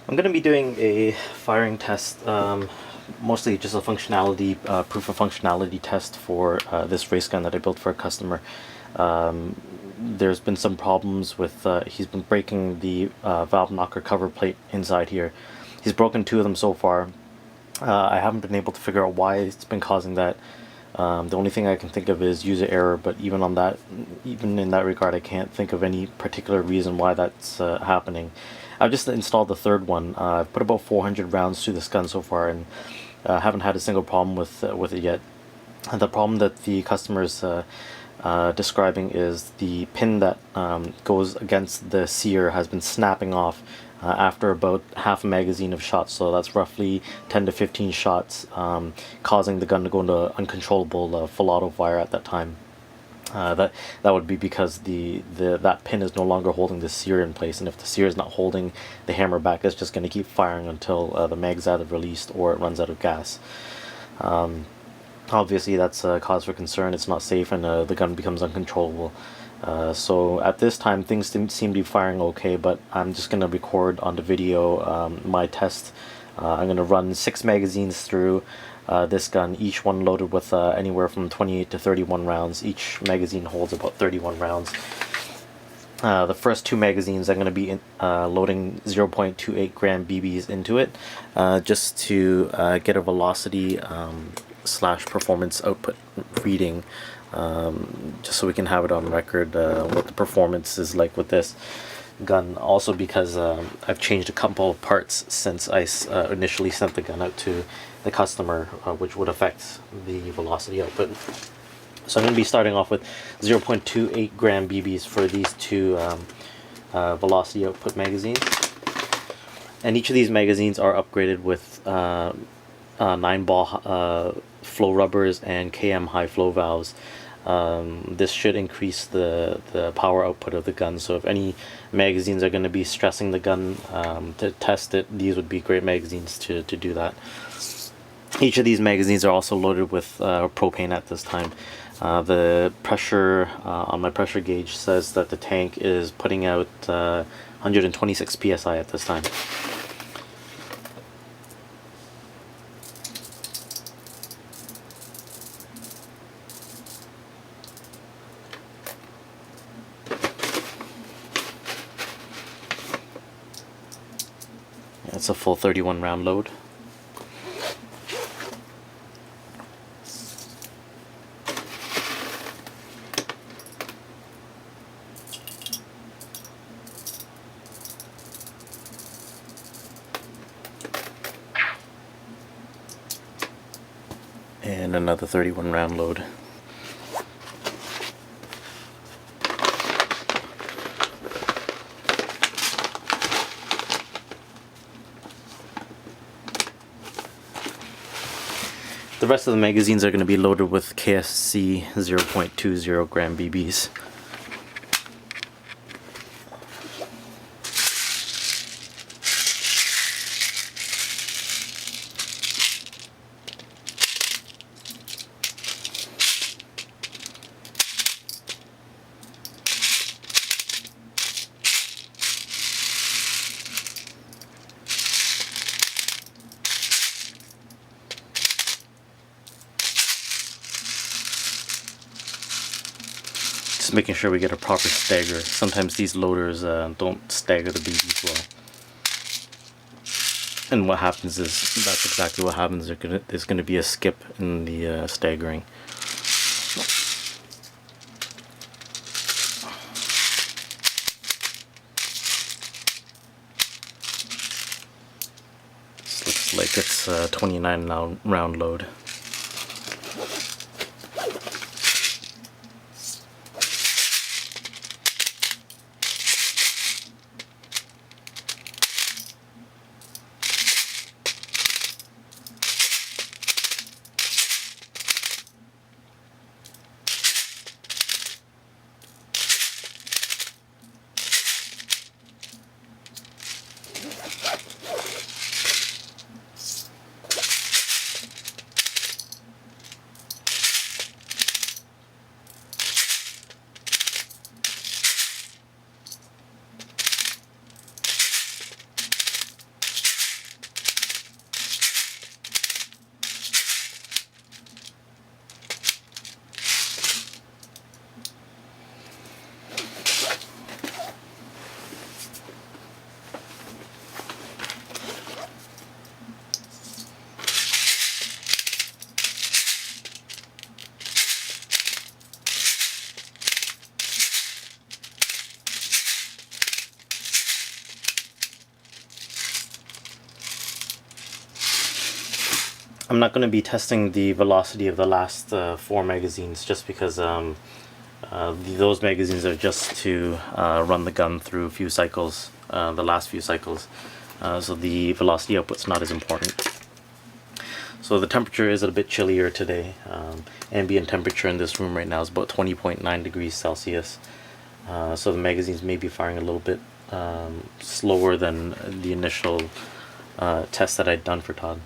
I'm going to be doing a firing test, mostly just a functionality, proof of functionality test for this race gun that I built for a customer. There's been some problems with, he's been breaking the valve knocker cover plate inside here. He's broken 2 of them so far. I haven't been able to figure out why it's been causing that. The only thing I can think of is user error, but even in that regard, I can't think of any particular reason why that's happening. I've just installed the 3rd one. I've put about 400 rounds through this gun so far, and haven't had a single problem with it yet. And the problem that the customer is describing is the pin that goes against the sear has been snapping off after about half a magazine of shots, so that's roughly 10 to 15 shots, causing the gun to go into uncontrollable full auto fire at that time. That would be because that pin is no longer holding the sear in place, and if the sear is not holding the hammer back, it's just going to keep firing until the mag's either released or it runs out of gas. Obviously, that's a cause for concern. It's not safe, and the gun becomes uncontrollable. So at this time, things seem to be firing okay, but I'm just going to record on the video my test. I'm going to run 6 magazines through this gun, each one loaded with anywhere from 28 to 31 rounds. Each magazine holds about 31 rounds. The first 2 magazines I'm going to be loading 0.28 gram BBs into it, just to get a velocity slash performance output reading, just so we can have it on record what the performance is like with this gun. Also because I've changed a couple of parts since I initially sent the gun out to the customer, which would affect the velocity output. So I'm going to be starting off with 0.28 gram BBs for these 2 velocity output magazines. And each of these magazines are upgraded with 9-ball flow rubbers and KM high flow valves. This should increase the power output of the gun, so if any magazines are going to be stressing the gun to test it, these would be great magazines to do that. Each of these magazines are also loaded with propane at this time. The pressure on my pressure gauge says that the tank is putting out 126 psi at this time. It's a full 31 round load. And another 31 round load. The rest of the magazines are going to be loaded with KSC 0.20 gram BBs. Just making sure we get a proper stagger. Sometimes these loaders don't stagger the BBs well. And what happens is, that's exactly what happens. There's going to be a skip in the staggering. This looks like it's a 29 round load. I'm not going to be testing the velocity of the last 4 magazines, just because those magazines are just to run the gun through a few cycles, the last few cycles, so the velocity output's not as important. So the temperature is a bit chillier today. Ambient temperature in this room right now is about 20.9 degrees Celsius. So the magazines may be firing a little bit slower than the initial test that I'd done for Todd.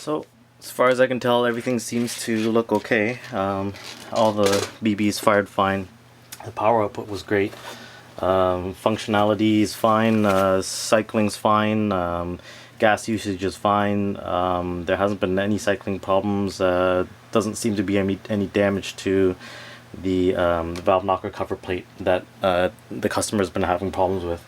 So, as far as I can tell, everything seems to look okay. All the BBs fired fine. The power output was great. Functionality is fine. Cycling's fine. Gas usage is fine. There hasn't been any cycling problems. Doesn't seem to be any damage to the valve knocker cover plate that the customer's been having problems with.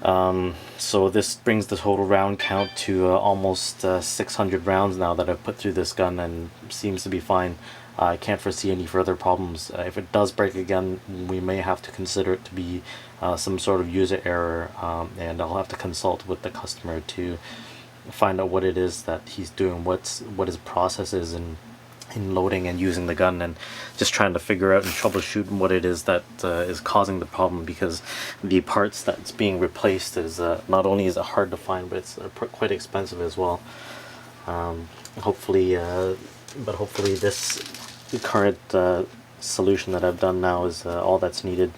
So this brings the total round count to almost 600 rounds now that I've put through this gun, and seems to be fine. I can't foresee any further problems. If it does break again, we may have to consider it to be some sort of user error, and I'll have to consult with the customer to find out what it is that he's doing, what his process is in loading and using the gun, and just trying to figure out and troubleshoot what it is that is causing the problem, because the parts that's being replaced is not only is it hard to find, but it's quite expensive as well. Hopefully hopefully this current solution that I've done now is all that's needed.